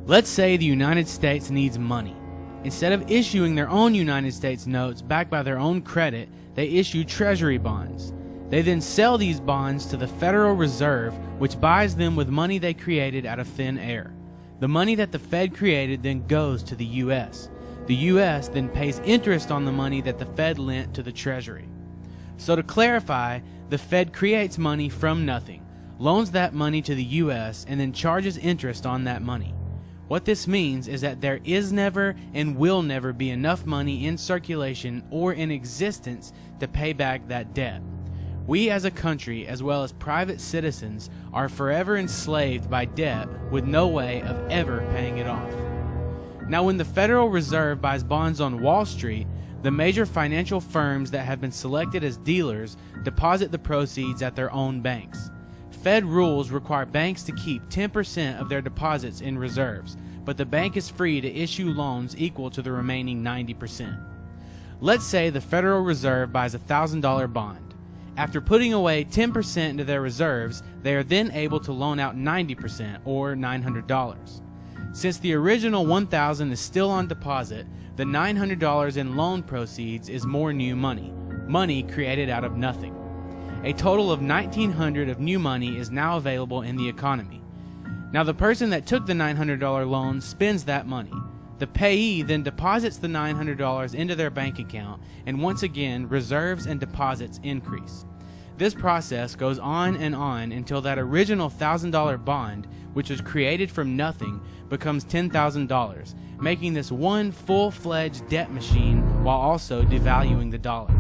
Let's say the United States needs money. Instead of issuing their own United States notes backed by their own credit, they issue treasury bonds. They then sell these bonds to the Federal Reserve, which buys them with money they created out of thin air. The money that the Fed created then goes to the U.S. The U.S. then pays interest on the money that the Fed lent to the Treasury. So to clarify, the Fed creates money from nothing, loans that money to the U.S., and then charges interest on that money. What this means is that there is never and will never be enough money in circulation or in existence to pay back that debt. We as a country, as well as private citizens, are forever enslaved by debt with no way of ever paying it off. Now, when the Federal Reserve buys bonds on Wall Street, the major financial firms that have been selected as dealers deposit the proceeds at their own banks. Fed rules require banks to keep 10% of their deposits in reserves, but the bank is free to issue loans equal to the remaining 90%. Let's say the Federal Reserve buys a $1,000 bond. After putting away 10% into their reserves, they are then able to loan out 90%, or $900. Since the original $1,000 is still on deposit, the $900 in loan proceeds is more new money, money created out of nothing. A total of $1,900 of new money is now available in the economy. Now the person that took the $900 loan spends that money. The payee then deposits the $900 into their bank account, and once again, reserves and deposits increase. This process goes on until that original $1,000 bond, which was created from nothing, becomes $10,000, making this one full-fledged debt machine while also devaluing the dollar.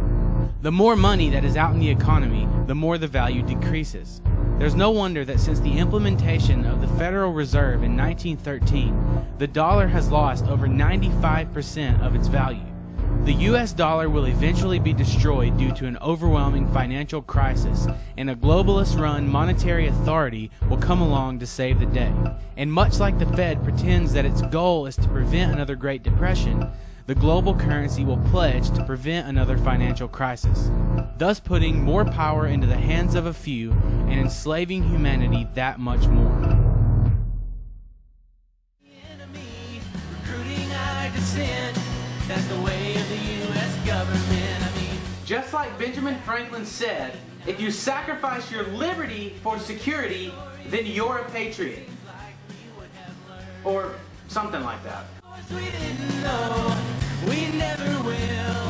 The more money that is out in the economy, the more the value decreases. There's no wonder that since the implementation of the Federal Reserve in 1913, the dollar has lost over 95% of its value. The US dollar will eventually be destroyed due to an overwhelming financial crisis, and a globalist-run monetary authority will come along to save the day. And much like the Fed pretends that its goal is to prevent another Great Depression, the global currency will pledge to prevent another financial crisis, thus putting more power into the hands of a few and enslaving humanity that much more. That's the way of the U.S. government. Just like Benjamin Franklin said, if you sacrifice your liberty for security, then you're a patriot. Or something like that. We didn't know, we never will.